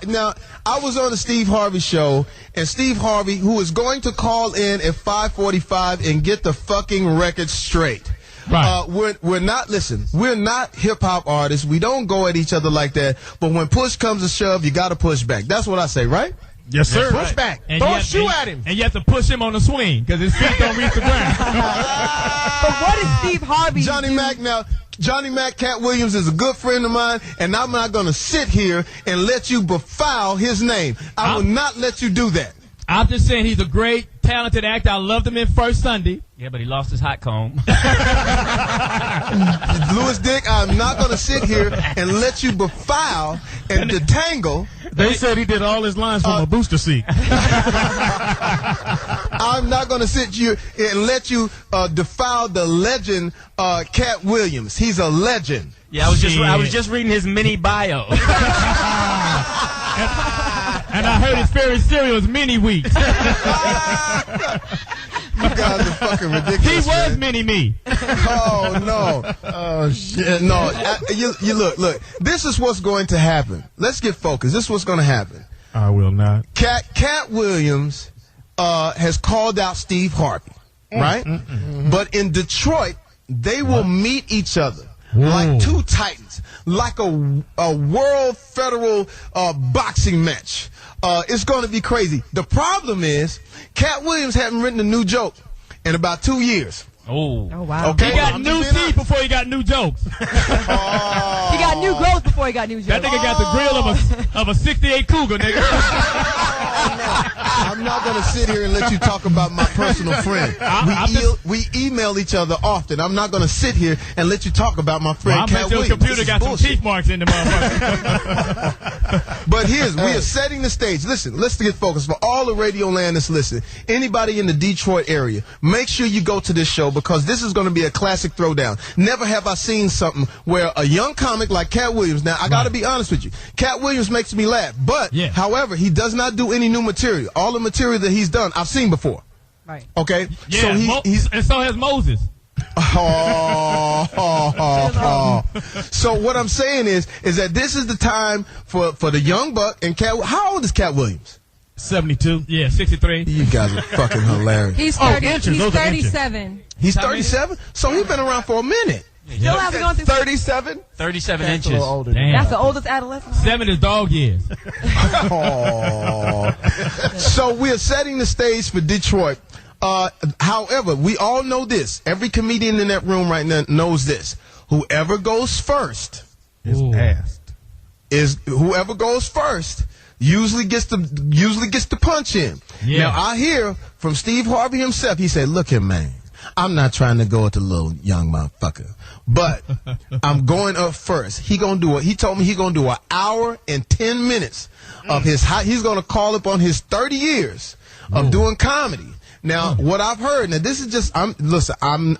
Now, I was on the Steve Harvey show, and Steve Harvey, who is going to call in at 5:45 and get the fucking record straight. Right. We're not hip hop artists. We don't go at each other like that. But when push comes to shove, you got to push back. That's what I say, right? Yes, sir. Push back. And throw a shoe at him. And you have to push him on the swing because his feet don't reach the ground. But what is Steve Harvey? Johnny Mac, Katt Williams is a good friend of mine, and I'm not going to sit here and let you befoul his name. I will not let you do that. I'm just saying he's a great, talented actor. I loved him in First Sunday. Yeah, but he lost his hot comb. Louis Dick, I'm not going to sit here and let you befoul and detangle. They said he did all his lines from a booster seat. I'm not going to sit here and let you defile the legend, Katt Williams. He's a legend. Yeah, I was just reading his mini bio. And I heard his favorite cereal is Mini Wheat. You guys are fucking ridiculous. He was Mini-Me. Oh, no. Oh, shit. No, you look. This is what's going to happen. Let's get focused. This is what's going to happen. I will not. Katt Williams has called out Steve Harvey, right? But in Detroit, they will meet each other like two titans, like a world federal boxing match. It's going to be crazy. The problem is, Katt Williams hadn't written a new joke in about 2 years. Oh wow. Okay? He got new teeth before he got new jokes. He got new growth before he got new jokes. That nigga got the grill of a 68 Cougar, nigga. I'm not going to sit here and let you talk about my personal friend. We email each other often. I'm not going to sit here and let you talk about my friend Katt Williams. Your computer got some teeth marks in the motherfucker. But we are setting the stage. Listen, let's get focused. For all the radio land that's listening, anybody in the Detroit area, make sure you go to this show because this is going to be a classic throwdown. Never have I seen something where a young comic like Katt Williams, now I got to be honest with you, Katt Williams makes me laugh, but however, he does not do any new material. All the material that he's done, I've seen before. Right. Okay? Yeah, so and so has Moses. So what I'm saying is that this is the time for the young buck and Katt. How old is Katt Williams? 72. Yeah, 63. You guys are fucking hilarious. He's 37. He's 37? So he's been around for a minute. Still hasn't gone through 37 inches. Damn. That's the oldest adolescent. 7 is dog years. So we're setting the stage for Detroit. However, we all know this. Every comedian in that room right now knows this. Whoever goes first is asked. Whoever goes first usually gets the punch in. Yeah. Now I hear from Steve Harvey himself. He said, "Look here, man. I'm not trying to go at the little young motherfucker, but I'm going up first. He told me he gonna do an hour and 10 minutes of he's gonna call upon his 30 years of doing comedy." Now, what I've heard, now this is just, I'm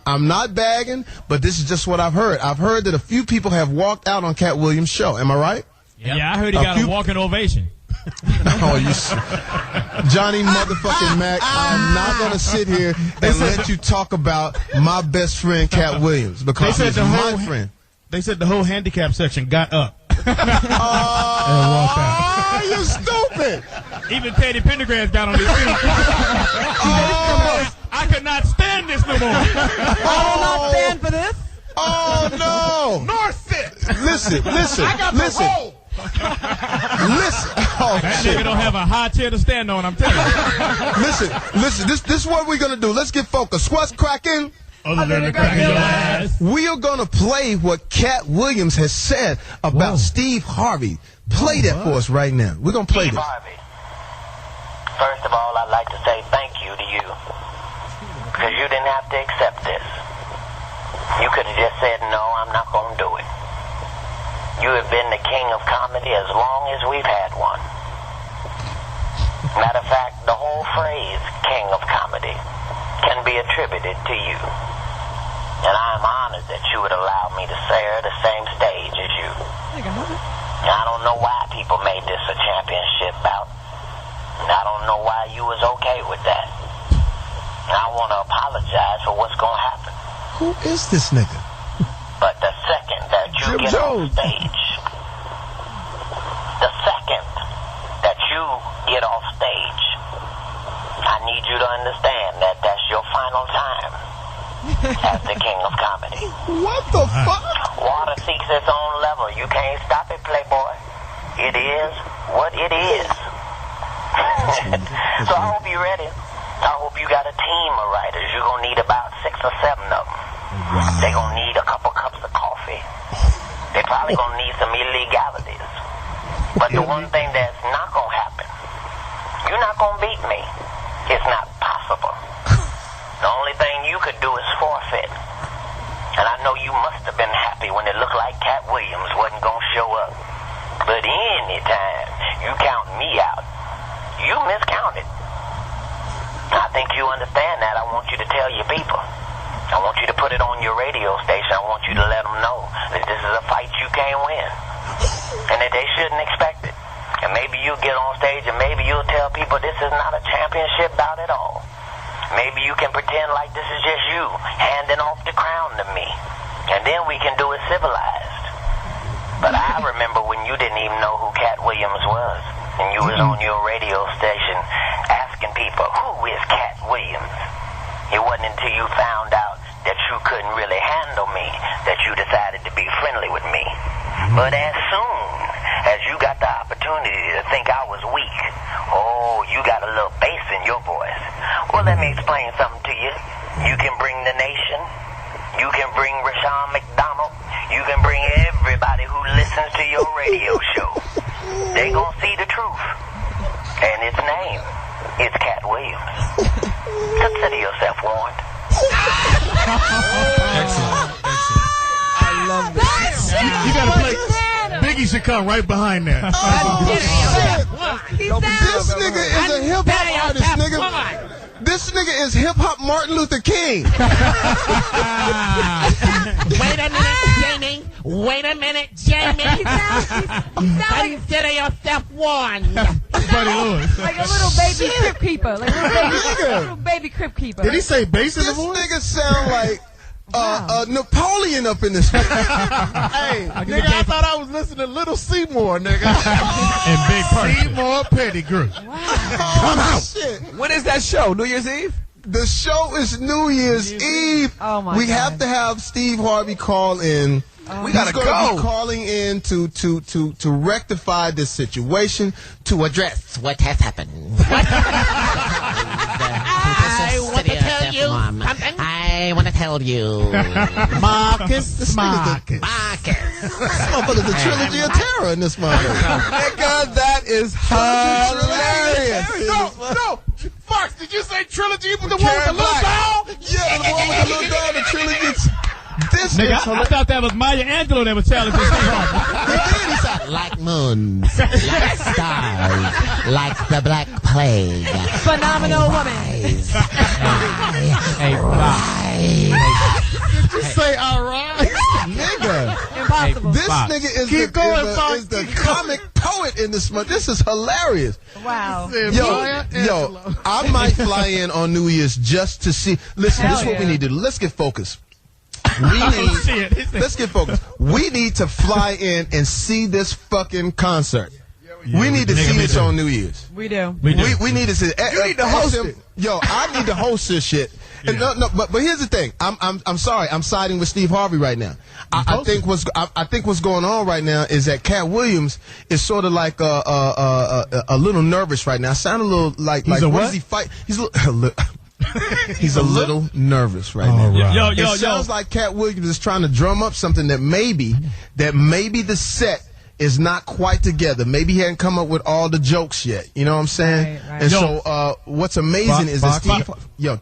not bagging, but this is just what I've heard. I've heard that a few people have walked out on Katt Williams' show. Am I right? Yeah, I heard he got a walking ovation. Johnny motherfucking Mac, I'm not going to sit here and let you talk about my best friend, Katt Williams, because he's my friend. They said the whole handicap section got up. Oh, you stupid! Even Teddy Pendergrass got on his feet. I could not stand this no more. I will not stand for this. Oh, no! North fit! Listen. I got the roll! Listen. Oh, that shit. nigga don't have a high chair to stand on, I'm telling you. Listen. This is what we're going to do. Let's get focused. What's cracking? Other than the cracking your ass. We are going to play what Katt Williams has said about Steve Harvey. Play that for us right now. We're going to play Steve Harvey. First of all, I'd like to say thank you to you. Because you didn't have to accept this. You could have just said, no, I'm not going to do it. You have been the king of comedy as long as we've had one. Matter of fact, the whole phrase, king of comedy, can be attributed to you. And I'm honored that you would allow me to share the same stage as you. I don't know why people made this a championship bout. I don't know why you was okay with that. I want to apologize for what's going to happen. Who is this nigga? But the second that you get on stage, the second What the fuck? Water seeks its own level. You can't stop it, playboy. It is what it is. So I hope you're ready. I hope you got a team of writers. You're going to need about 6 or 7 of them. Wow. They're going to need a couple cups of coffee. They're probably going to need some illegalities. But the one thing that's not going to happen, you're not going to beat me. It's not possible. The only thing you could do is forfeit. And I know you must have been happy when it looked like Katt Williams wasn't going to show up. But anytime you count me out, you miscounted. I think you understand that. I want you to tell your people. I want you to put it on your radio station. I want you to let them know that this is a fight you can't win. And that they shouldn't expect it. And maybe you'll get on stage and maybe you'll tell people this is not a championship bout at all. Maybe you can pretend like this is just you handing off the crown to me. And then we can do it civilized. But I remember when you didn't even know who Katt Williams was. And you was on your radio station asking people, who is Katt Williams? It wasn't until you found out that you couldn't really handle me that you decided to be friendly with me. But as soon as you got the opportunity to think I was weak, oh, you got a little bass in your voice. Well, let me explain something to you. You can bring the nation. You can bring Rashawn McDonald. You can bring everybody who listens to your radio show. They gonna see the truth. And its name is Katt Williams. Consider yourself warned. Excellent. I love this. You gotta play. Biggie should come right behind that. This nigga is a hip hop artist, nigga. This nigga is hip hop Martin Luther King. Wait a minute, Jamie. Wait a minute, Jamie. Consider yourself warned. Buddy Lewis. Like a little baby crypt keeper. Like a little baby crypt keeper. Did he say bass in the This voice? nigga sound like Napoleon up in this. Hey, nigga, I thought I was listening to Little Seymour, nigga. And Big Purse. Seymour Pettigrew. Come out. Shit. When is that show? New Year's Eve? The show is New Year's Eve. Oh my we God. have to have Steve Harvey call in. We gotta He's gonna go. be calling in to rectify this situation, to address what has happened. I want to tell you something. I want to tell you. Marcus. This Marcus. motherfucker's the trilogy of terror in this motherfucker. Nigga, that is hilarious. No. Fox, did you say trilogy with the one with the little doll? Yeah, the one with the little dog, the trilogy. This Nigga, is I thought that was Maya Angelou that was challenging Steve Harvey. Like moons, like stars, like the Black Plague. Phenomenal woman. Hey, Did you say all right? nigga. Impossible. This Fox. nigga is Keep going, Fox. is the comic poet in this month. This is hilarious. Wow. Yo, I might fly in on New Year's just to see. Listen, Hell this is what we yeah. need to do. Let's get focused. Let's get focused. We need to fly in and see this fucking concert. We need to see this on New Year's. We do. We need to see. You need to host it. Yo, I need to host this shit. And but here's the thing. I'm sorry. I'm siding with Steve Harvey right now. I think what's going on right now is that Katt Williams is sort of like a little nervous right now. I sound a little like He's a what what? does he fight? He's a little nervous right now. Yo. It sounds like Katt Williams is trying to drum up something that maybe the set is not quite together. Maybe he hadn't come up with all the jokes yet. You know what I'm saying? Right. And so what's amazing is that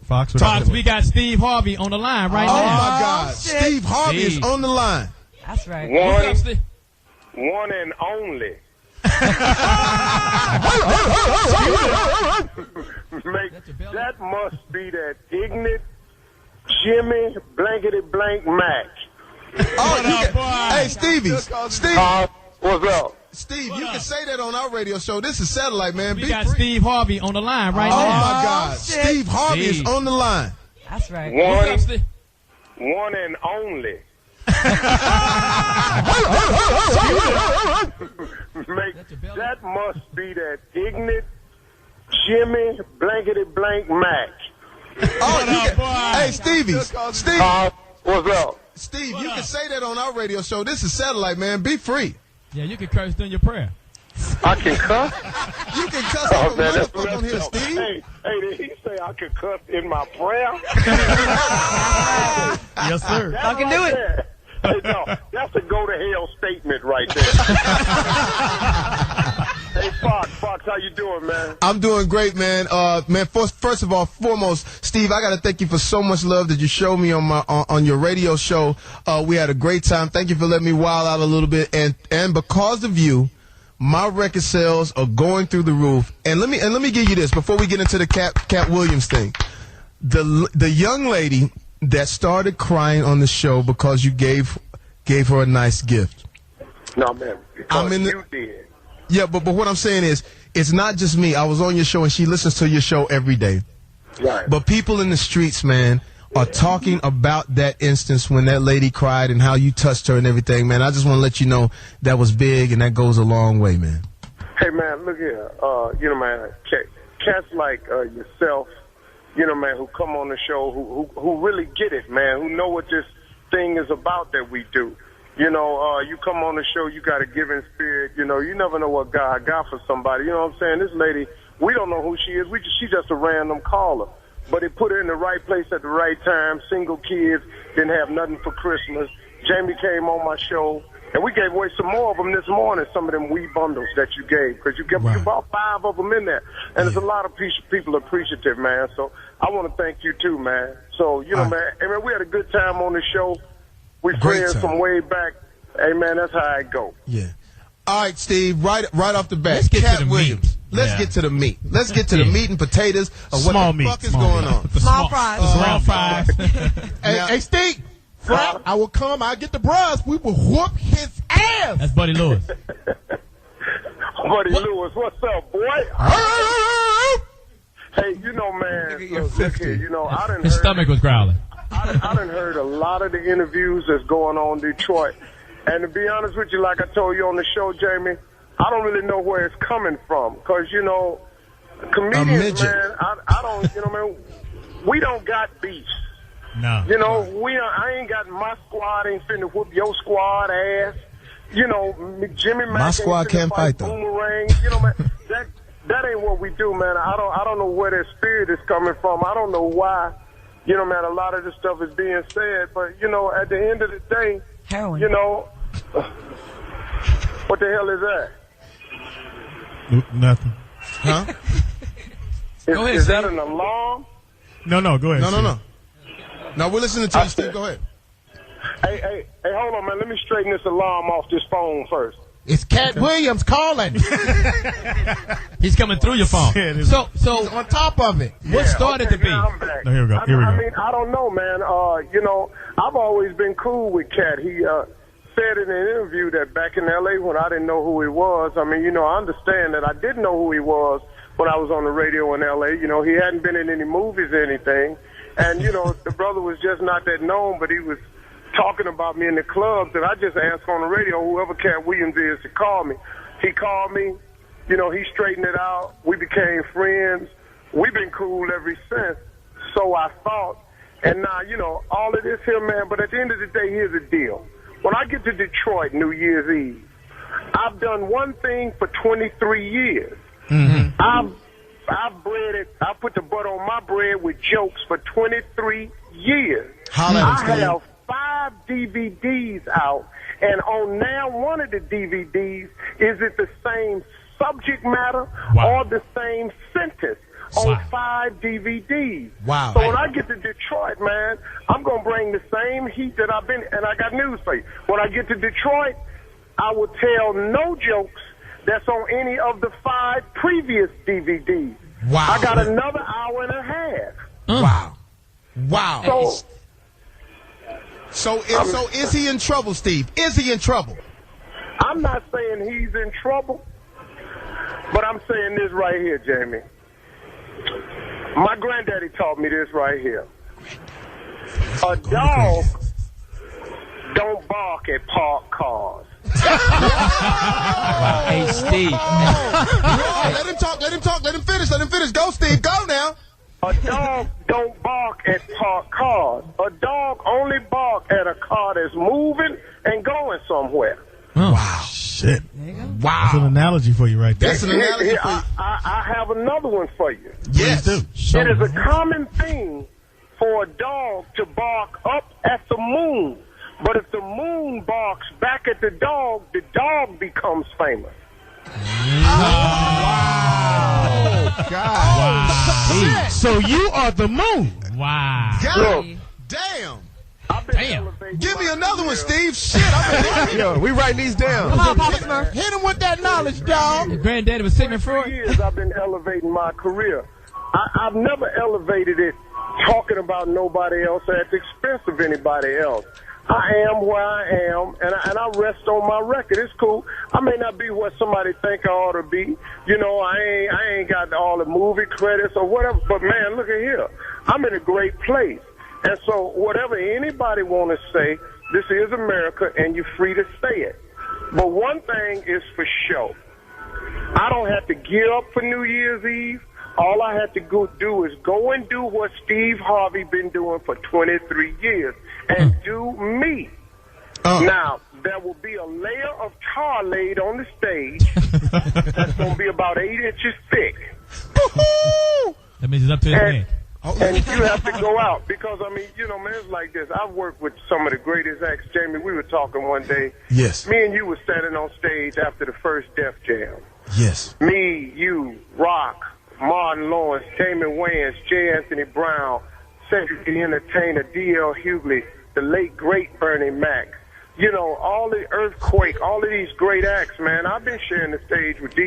Fox, we got Steve Harvey on the line right Oh now. my God, shit. Steve Harvey is on the line. That's right. What's up, Steve? One and only. That must be that ignorant Jimmy Blankety Blank Mac. Hey, Stevie. Steve. What's up? Steve, you can say that on our radio show. This is satellite, man. We Be got free. Steve Harvey on the line right Oh now. my God, shit. Steve Harvey is Steve. on the line. That's right. What's up, Steve? One and only. That must be that ignorant Jimmy Blankety Blank Mac. Hey, Stevie. Steve. What's up? Steve, you can say that on our radio show. This is satellite, man. Be free. Yeah, you can curse during your prayer. I can cuss? You can cuss like a motherfucker on here, Steve. Hey, did he say I can cuss in my prayer? Yes, sir. I can do it. Hey, no, that's a go to hell statement right there. Hey, Fox, how you doing, man? I'm doing great, man. Man, first of all, foremost, Steve, I got to thank you for so much love that you showed me on your radio show. We had a great time. Thank you for letting me wild out a little bit, and because of you, my record sales are going through the roof. And let me give you this before we get into the Katt Williams thing. The young lady that started crying on the show because you gave her a nice gift. No, man, because you did. Yeah, but what I'm saying is, it's not just me. I was on your show, and she listens to your show every day. Right. But people in the streets, man, are talking about that instance when that lady cried and how you touched her and everything, man. I just want to let you know that was big, and that goes a long way, man. Hey, man, look here. You know, man, cats like yourself, you know, man, who come on the show, who really get it, man, who know what this thing is about that we do. You know, you come on the show, you got a giving spirit. You know, you never know what God got for somebody. You know what I'm saying? This lady, we don't know who she is. She's just a random caller. But it put her in the right place at the right time. Single kids, didn't have nothing for Christmas. Jamie came on my show, and we gave away some more of them this morning, some of them wee bundles that you gave, because you brought 5 of them in there. And there's a lot of people appreciative, man. So I want to thank you, too, man. So, you know, man, hey, man, we had a good time on the show. We friends from way back. Hey, man, that's how it go. Yeah. All right, Steve, right off the bat, Let's get Katt to the Williams. meat. Let's get to the meat. Let's get to the meat and potatoes of what the fuck is going on. Small fries. Small fries. Hey, Steve, Frank, I will come. I'll get the bros. We will whoop his ass. That's Buddy Lewis. Buddy Lewis, what's up, boy? Hey, you know, man, look here, you know, His stomach was growling. I done heard a lot of the interviews that's going on in Detroit. And to be honest with you, like I told you on the show, Jamie, I don't really know where it's coming from. Because, you know, comedians, man, I don't, you know, man, we don't got beefs. No. You know, I ain't got my squad ain't finna whoop your squad ass. You know, Jimmy Mack My squad can't fight, though. Boomerang. You know, man, that ain't what we do, man. I don't know where that spirit is coming from. I don't know why. You know, man, a lot of this stuff is being said, but, you know, at the end of the day, heroin. You know, what the hell is that? Nothing. Huh? Is that an alarm? No, go ahead. No. No, we're listening to you, Steve. Go ahead. Hey, hold on, man. Let me straighten this alarm off this phone first. It's Katt Williams calling. He's coming through your phone. So he's on top of it. What started the beef? I'm back. No, here we go. I mean, I don't know, man. You know, I've always been cool with Katt. He said in an interview that back in L.A. when I didn't know who he was, I mean, you know, I understand that I didn't know who he was when I was on the radio in L.A. You know, he hadn't been in any movies or anything. And, you know, the brother was just not that known, but he was talking about me in the clubs, and I just asked on the radio, whoever Katt Williams is, to call me. He called me. You know, he straightened it out. We became friends. We've been cool ever since, so I thought. And now, you know, all of this here, man, but at the end of the day, here's the deal. When I get to Detroit New Year's Eve, I've done one thing for 23 years. Mm-hmm. I've bred it. I put the butter on my bread with jokes for 23 years. I have 5 DVDs out, and on now one of the DVDs, is it the same subject matter or the same sentence on 5 DVDs? Wow. So when I get to Detroit, man, I'm going to bring the same heat that I've been, and I got news for you. When I get to Detroit, I will tell no jokes that's on any of the 5 previous DVDs. Wow. I got another hour and a half. Wow. So is he in trouble, Steve? Is he in trouble? I'm not saying he's in trouble, but I'm saying this right here, Jamie. My granddaddy taught me this right here. A dog don't bark at parked cars. Hey, Steve. Let him finish. Go, Steve. Go now. A dog don't bark at parked cars. A dog only barks bark at a car that's moving and going somewhere. Wow. Shit. Wow. That's an analogy for you right there. That's an analogy for you. I have another one for you. Yes. Please do. It is a common thing for a dog to bark up at the moon. But if the moon barks back at the dog becomes famous. Oh, God. Wow. So you are the moon. Wow. Look, Damn. I've been elevating Give me my another one, career. Steve. Shit, I've been Yo, we writing these down. Come on, Papa Smurf. Hit him with that knowledge, dog. His granddaddy was Sigmund For Freud. years I've been elevating my career. I've never elevated it talking about nobody else at the expense of anybody else. I am where I am, and I rest on my record. It's cool. I may not be what somebody think I ought to be. You know, I ain't got all the movie credits or whatever. But man, look at here. I'm in a great place. And so whatever anybody want to say, this is America, and you're free to say it. But one thing is for sure. I don't have to gear up for New Year's Eve. All I have to go do is go and do what Steve Harvey been doing for 23 years and do me. Now, there will be a layer of tar laid on the stage that's going to be about 8 inches thick. That means it's up to his man. And you have to go out because, I mean, you know, man, it's like this. I've worked with some of the greatest acts. Jamie, we were talking one day. Yes. Me and you were standing on stage after the first Def Jam. Yes. Me, you, Rock, Martin Lawrence, Jamie Wayans, J. Anthony Brown, Cedric the Entertainer, D.L. Hughley, the late, great Bernie Mac. You know, all the Earthquake, all of these great acts, man. I've been sharing the stage with